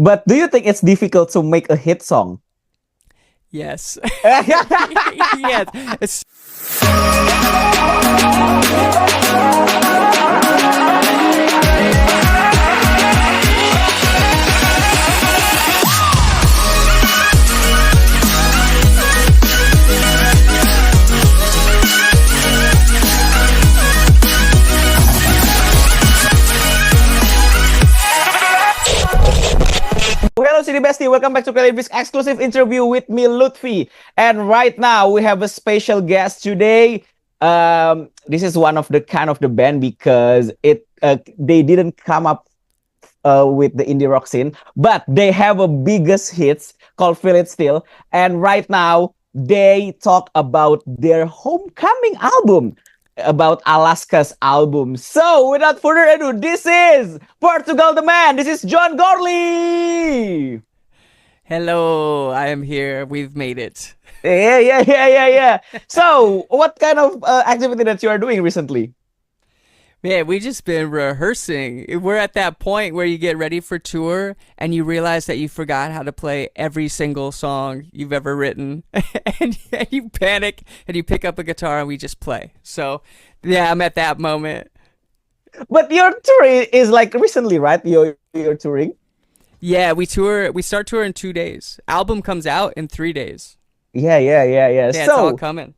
But do you think it's difficult to make a hit song? Yes. Yes. Hello, City Bestie. Welcome back to CreativeDisc exclusive interview with me, Lutfi. And right now, we have a special guest today. This is one of the band because they didn't come up with the indie rock scene, but they have a biggest hits called Feel It Still. And right now, they talk about their homecoming album, about Alaska's album. So without further ado, this is Portugal the Man. This is John Gourley. Hello, I am here. We've made it. Yeah. So what kind of activity that you are doing recently? Man, we just been rehearsing. We're at that point where you get ready for tour and you realize that you forgot how to play every single song you've ever written. and you panic and you pick up a guitar and we just play. So, yeah, I'm at that moment. But your tour is like recently, right? You're touring? Yeah, we start tour in 2 days. Album comes out in 3 days. Yeah. Yeah, it's all coming.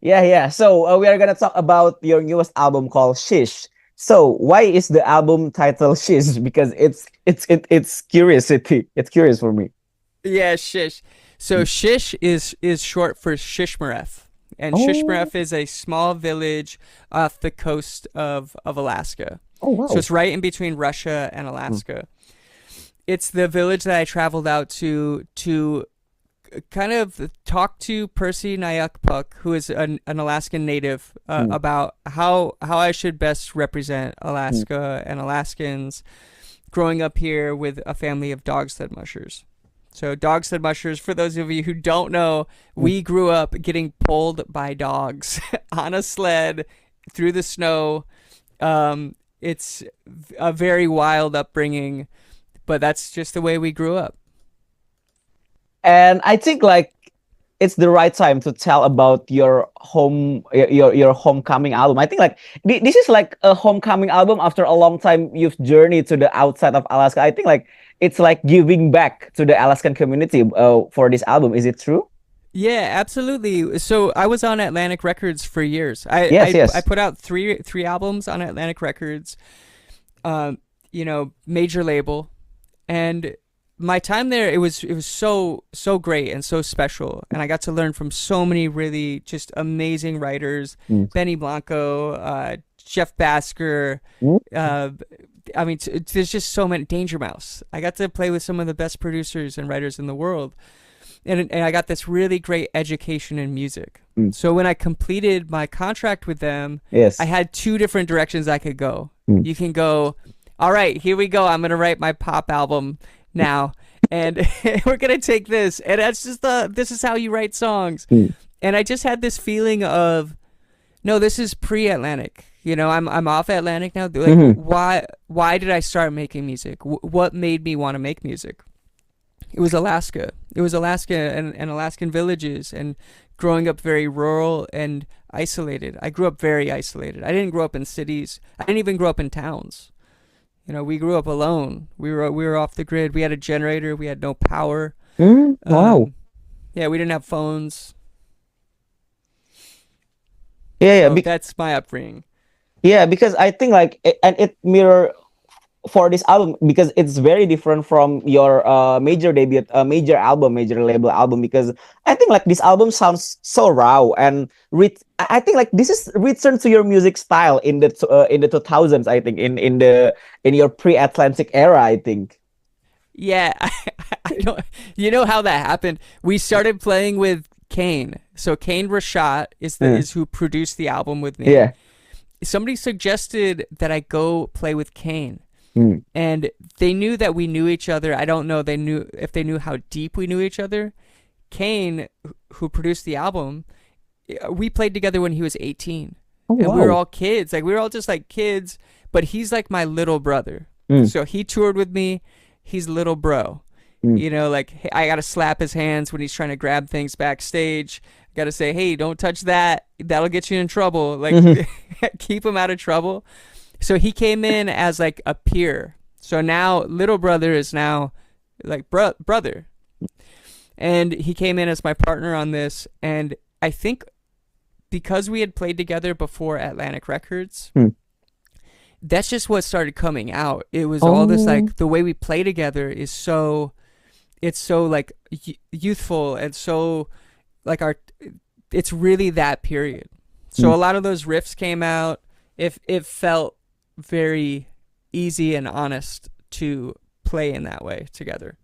Yeah. So we are gonna talk about your newest album called Shish. So why is the album title Shish? Because it's curiosity. It's curious for me. Yeah, Shish. So Shish is short for Shishmaref, and Shishmaref is a small village off the coast of Alaska. Oh wow! So it's right in between Russia and Alaska. It's the village that I traveled out to kind of talk to Percy Nayakpuk, who is an Alaskan native, about how I should best represent Alaska and Alaskans growing up here with a family of dog sled mushers. So dog sled mushers, for those of you who don't know, we grew up getting pulled by dogs on a sled through the snow. It's a very wild upbringing, but that's just the way we grew up. And I think like it's the right time to tell about your homecoming album. I think like this is like a homecoming album after a long time you've journeyed to the outside of Alaska. I think like it's like giving back to the Alaskan community for this album. Is it true? Yeah, absolutely. So I was on Atlantic Records for years. Yes. I put out three albums on Atlantic Records, major label, and my time there, it was so great and so special, and I got to learn from so many really just amazing writers, Benny Blanco, Jeff Basker. There's just so many. Danger Mouse. I got to play with some of the best producers and writers in the world, and I got this really great education in music. So when I completed my contract with them, yes, I had two different directions I could go. You can go, all right, here we go. I'm gonna write my pop album now, and we're gonna take this, and that's just this is how you write songs. And I just had this feeling of, no, this is pre-Atlantic. I'm off Atlantic now. Like, why did I start making music? What made me want to make music? It was Alaska. It was Alaska and Alaskan villages, and growing up very rural and isolated. I grew up very isolated. I didn't grow up in cities. I didn't even grow up in towns. We grew up alone. We were off the grid. We had a generator. We had no power. Wow. Yeah, we didn't have phones. Yeah. So that's my upbringing. Yeah, because I think like it mirror for this album because it's very different from your major debut, major label album. Because I think like this album sounds so raw and I think like this is return to your music style in the 2000s. I think in your pre-Atlantic era. I think. Yeah, I don't. You know how that happened? We started playing with Kane. So Kane Rashat is who produced the album with me. Yeah. Somebody suggested that I go play with Kane. And they knew that we knew each other. I don't know if they knew how deep we knew each other. Kane, who produced the album, we played together when he was 18. And we were all kids. Like, we were all just like kids, but he's like my little brother. So he toured with me. he's little bro. You know, like, hey, I gotta slap his hands when he's trying to grab things backstage. Gotta say, hey, don't touch that. That'll get you in trouble. Like, keep him out of trouble. So he came in as like a peer. So now little brother is now like brother. And he came in as my partner on this. And I think because we had played together before Atlantic Records, that's just what started coming out. It was all this, like, the way we play together is so, it's so like youthful and so like it's really that period. So a lot of those riffs came out. It felt very easy and honest to play in that way together.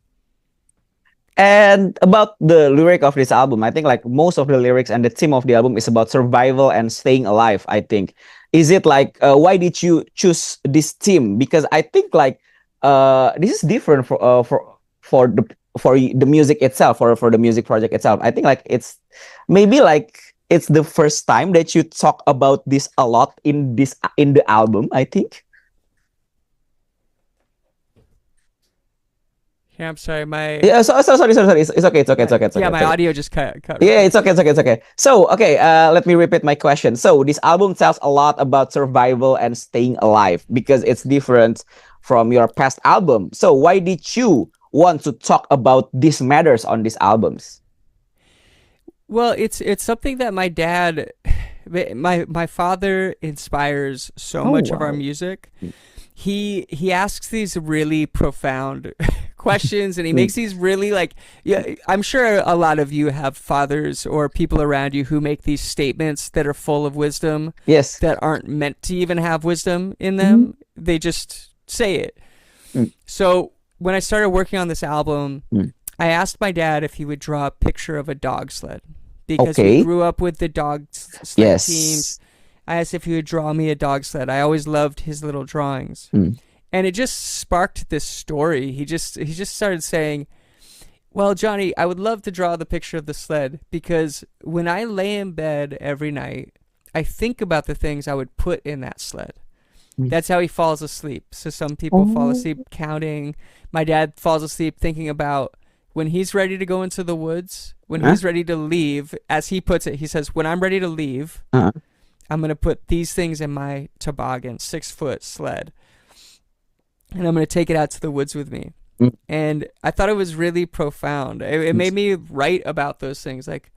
And about the lyric of this album, I think like most of the lyrics and the theme of the album is about survival and staying alive, I think. Is it like, why did you choose this theme? Because I think like this is different for the music itself, for the music project itself. I think like it's maybe like it's the first time that you talk about this a lot in the album, I think. Yeah, I'm sorry. Yeah, sorry. It's okay. Yeah, my audio just cut. Yeah, it's okay. So, okay, let me repeat my question. So, this album tells a lot about survival and staying alive because it's different from your past album. So, why did you want to talk about these matters on these albums? Well, it's something that my dad, my father inspires so much of our music. He asks these really profound questions, and he makes these really like, yeah, I'm sure a lot of you have fathers or people around you who make these statements that are full of wisdom. Yes. That aren't meant to even have wisdom in them. They just say it. So when I started working on this album, I asked my dad if he would draw a picture of a dog sled because we grew up with the dog sled teams. I asked if he would draw me a dog sled. I always loved his little drawings. And it just sparked this story. He just started saying, well, Johnny, I would love to draw the picture of the sled because when I lay in bed every night, I think about the things I would put in that sled. That's how he falls asleep. So some people fall asleep counting. My dad falls asleep thinking about when he's ready to go into the woods, when he's ready to leave, as he puts it, he says, when I'm ready to leave, I'm going to put these things in my toboggan, 6-foot sled, and I'm going to take it out to the woods with me. And I thought it was really profound. It made me write about those things. Like,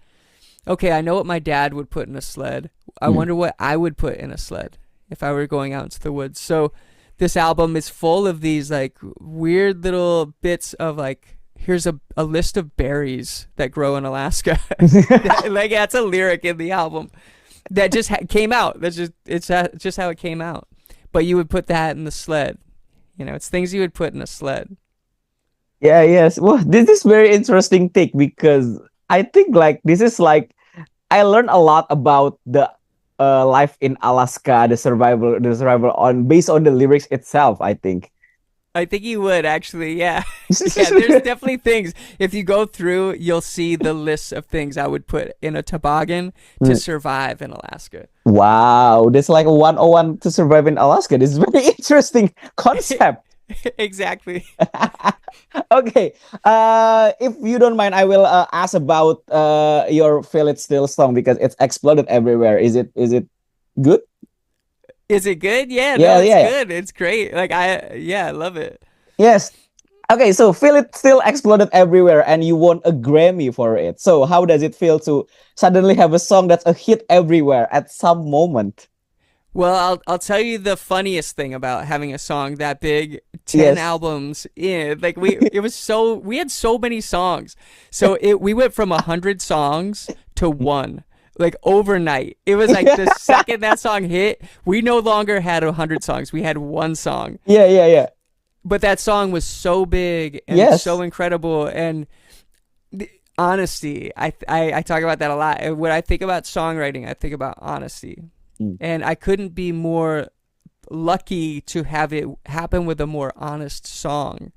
okay, I know what my dad would put in a sled. I wonder what I would put in a sled if I were going out into the woods. So this album is full of these like weird little bits of like, here's a list of berries that grow in Alaska. Like, that's a lyric in the album. That just came out. It's just how it came out. But you would put that in the sled. You know, it's things you would put in a sled. Yeah, yes. Well, this is very interesting take because I think like this is like I learned a lot about the life in Alaska, the survival on based on the lyrics itself, I think. I think you would actually, yeah. Yeah, there's definitely things. If you go through, you'll see the list of things I would put in a toboggan to survive in Alaska. Wow, that's like a 101 to survive in Alaska. This is very interesting concept. Exactly. Okay. If you don't mind, I will ask about your Feel It Still song because it's exploded everywhere. Is it good? Is it good? Yeah, it's good. It's great. Like I love it. Yes. Okay, so Feel It Still exploded everywhere and you won a Grammy for it. So how does it feel to suddenly have a song that's a hit everywhere at some moment? Well, I'll tell you the funniest thing about having a song that big, 10 albums in. Like we had so many songs. So we went from 100 songs to 1. Like overnight. It was like the second that song hit, we no longer had 100 songs. We had 1 song. Yeah. But that song was so big and so incredible. And honesty, I talk about that a lot. And when I think about songwriting, I think about honesty. And I couldn't be more lucky to have it happen with a more honest song.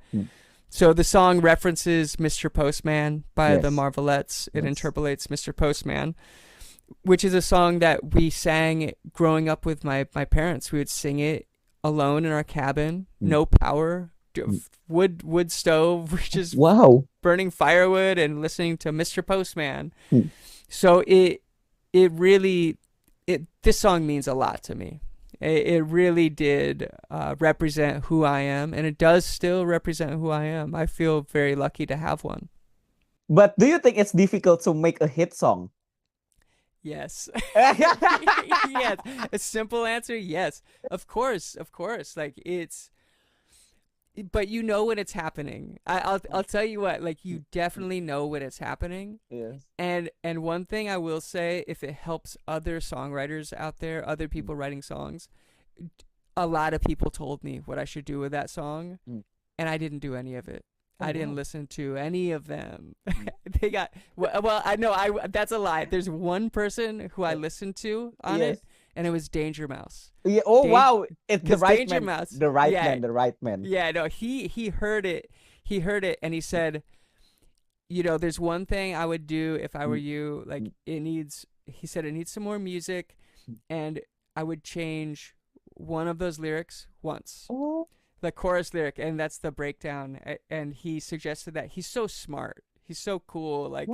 So the song references Mr. Postman by the Marvelettes. It interpolates Mr. Postman, which is a song that we sang growing up with my parents. We would sing it alone in our cabin, no power, wood stove, just Wow. burning firewood and listening to Mr. Postman. Hmm. So it really this song means a lot to me. It really did represent who I am, and it does still represent who I am. I feel very lucky to have one. But do you think it's difficult to make a hit song? Yes. Yes. A simple answer, yes. Of course. Like it's, but you know when it's happening. I'll tell you what. Like you definitely know when it's happening. Yes. And one thing I will say, if it helps other songwriters out there, other people writing songs, a lot of people told me what I should do with that song, and I didn't do any of it. I didn't listen to any of them. They got well. I know. That's a lie. There's one person who I listened to on it, and it was Danger Mouse. Yeah. Oh wow! It's the right Danger man. Mouse. The right man. The right man. Yeah. No. He heard it. He heard it, and he said, "You know, there's one thing I would do if I were you. Like it needs." He said it needs some more music, and I would change one of those lyrics once. Oh. The chorus lyric, and that's the breakdown. And he suggested that. He's so smart. He's so cool. Like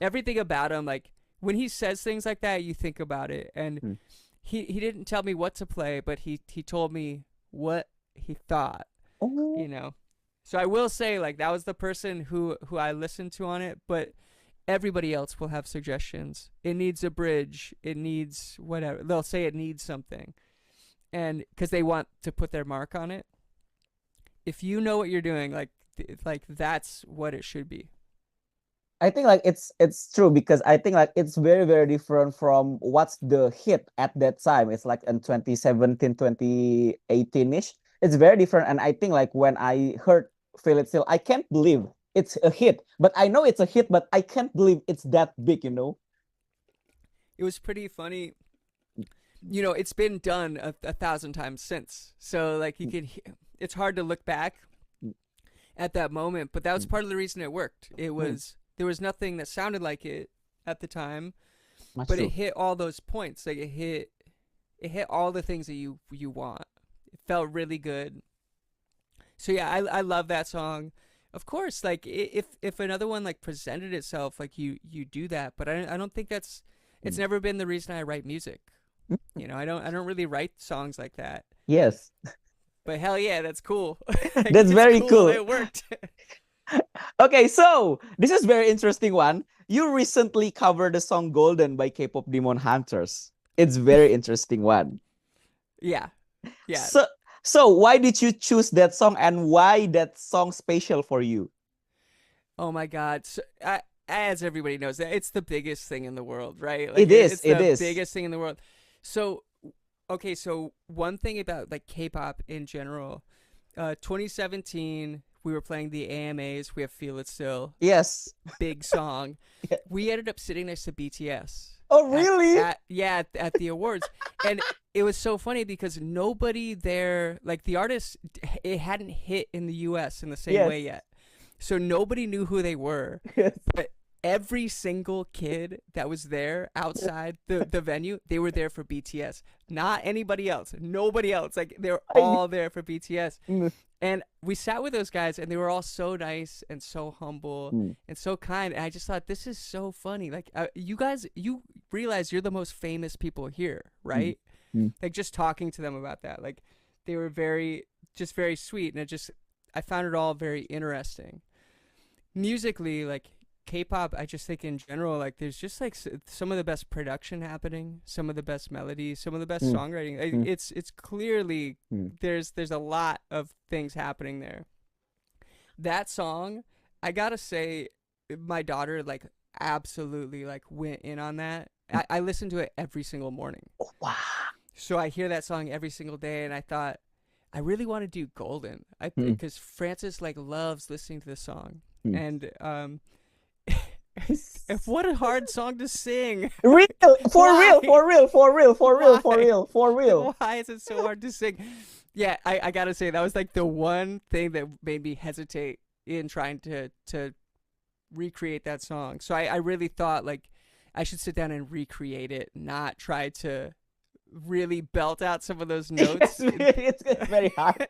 everything about him. Like when he says things like that, you think about it. And he didn't tell me what to play, but he told me what he thought. Oh. You know. So I will say, like, that was the person who I listened to on it. But everybody else will have suggestions. It needs a bridge. It needs whatever. They'll say it needs something, and because they want to put their mark on it. If you know what you're doing, like that's what it should be. I think like it's true because I think like it's very very different from what's the hit at that time. It's like in 2017, 2018ish. It's very different, and I think like when I heard Feel It Still, I can't believe it's a hit. But I know it's a hit, but I can't believe it's that big. You know. It was pretty funny. You know, it's been done a 1,000 times since. So like you can. It's hard to look back at that moment, but that was part of the reason it worked. It was there was nothing that sounded like it at the time, That's but true. it hit all those points. Like it hit all the things that you want. It felt really good. So yeah, I love that song. Of course, like if another one like presented itself, like you do that, but I don't think that's it's never been the reason I write music. You know, I don't really write songs like that. Yes. But hell yeah, that's cool. That's very cool. It worked. Okay, so this is very interesting one. You recently covered the song Golden by K-pop Demon Hunters. It's very interesting one. Yeah. So why did you choose that song and why that song special for you? Oh my God. So, as everybody knows, it's the biggest thing in the world, right? Like, It is. It's the biggest thing in the world. So, okay, so one thing about like K-pop in general, 2017, we were playing the AMAs. We have Feel It Still. Yes. Big song. Yeah. We ended up sitting next to BTS. Oh, really? At the awards. And it was so funny because nobody there, like the artist, it hadn't hit in the US in the same way yet. So nobody knew who they were. Yes. But every single kid that was there outside the venue, they were there for BTS. Not anybody else. Nobody else. Like they were all there for BTS. And we sat with those guys and they were all so nice and so humble and so kind. And I just thought, this is so funny. Like you guys, you realize you're the most famous people here, right? Like just talking to them about that. Like they were very sweet. And I found it all very interesting. Musically, like K-pop, I just think in general, like there's just like some of the best production happening, some of the best melodies, some of the best songwriting. It's clearly there's a lot of things happening there. That song, I gotta say, my daughter like absolutely like went in on that. I listen to it every single morning. Oh, wow. So I hear that song every single day, and I thought I really want to do Golden. Because Francis like loves listening to this song, and what a hard song to sing. For real. Why is it so hard to sing? Yeah, I gotta say that was like the one thing that made me hesitate in trying to recreate that song. So I really thought like I should sit down and recreate it, not try to really belt out some of those notes. It's very hard.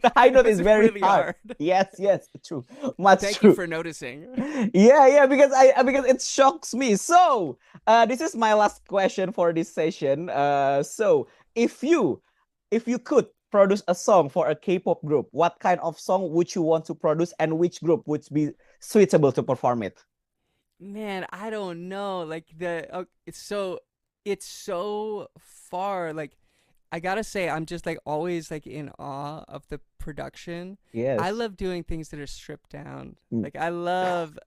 The high note It is was very really hard. hard. Yes, yes, true. Much Thank you true. for noticing. Yeah, yeah, because it shocks me. So, this is my last question for this session. So if you could produce a song for a K-pop group, what kind of song would you want to produce, and which group would be suitable to perform it? Man, I don't know. Like it's so far. Like I gotta say, I'm just like always like in awe of the production. I Yes. love doing things that are stripped down. Mm, Like I love.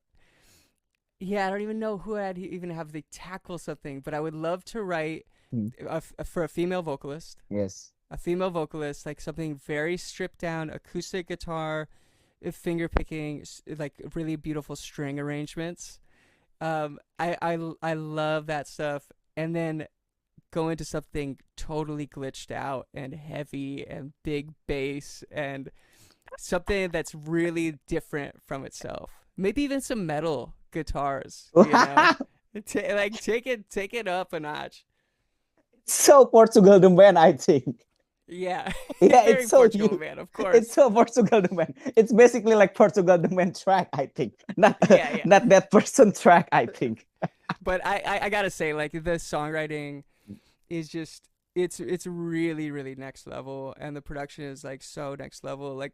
Yeah, I don't even know who I'd even have they tackle something, but I would love to write mm, for a female vocalist. yes. A female vocalist, like something very stripped down, acoustic guitar, finger picking, like really beautiful string arrangements. I love that stuff, and then go into something totally glitched out and heavy and big bass and something that's really different from itself. Maybe even some metal guitars, you know. Like take it up a notch. So Portugal the man, I think. Yeah, Yeah, it's very so Portugal you. man, of It's course. so Portugal the man. It's basically like Portugal the man track, I think. Not Yeah, yeah. not that person track, I think. But I gotta say, like the songwriting is just it's really really next level, and the production is like so next level. Like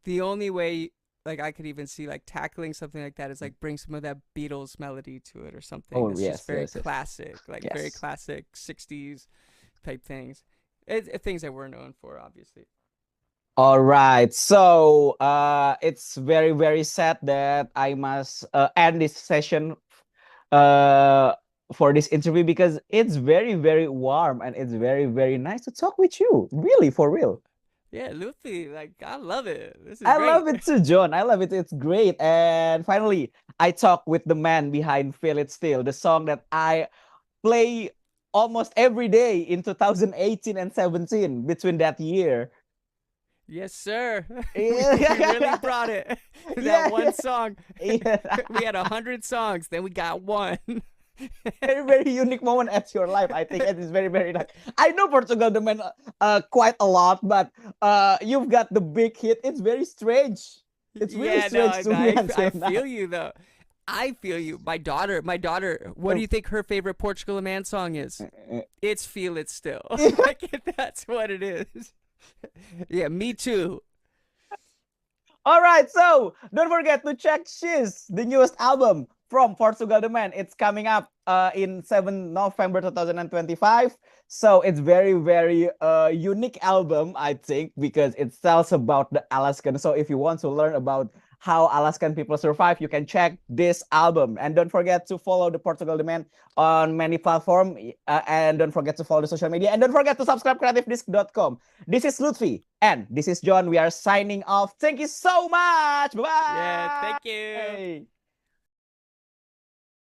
the only way like I could even see like tackling something like that is like bring some of that Beatles melody to it or something. Oh That's just yes, very yes, yes. classic, like very Yes. classic '60s type things. Things that we're known for, obviously. All right. So, it's very, very sad that I must end this session uh for this interview, because it's very, very warm and it's very, very nice to talk with you. Really, for real. Yeah, Luffy, like I love it. This is I love great. it too, John. I love it. It's great. And finally, I talk with the man behind Feel It Still, the song that I play almost every day in 2018 and 17 between that year. Yes, sir. We really Yeah. brought it. That Yeah, one song. yeah. We had 100 songs, then we got one. Very, very unique moment at your life. I think it is very, very nice. I know Portugal the man quite a lot, but you've got the big hit. It's very strange. It's really Yeah, strange no, to no, me I until now. feel you though. I feel you. My daughter. What do Um, you think her favorite Portugal Man song is? It's "Feel It Still." uh, Like that's what it is. Yeah, me too. All right, so don't forget to check She's, the newest album from Portugal the Man. It's coming up in 7 November 2025. So it's very, very unique album, I think, because it tells about the Alaskan. So if you want to learn about how Alaskan people survive, you can check this album. And don't forget to follow the Portugal the Man on many platforms. And don't forget to follow the social media. And don't forget to subscribe creativedisc.com. This is Lutfi and this is John. We are signing off. Thank you so much. Yeah, thank you. Bye.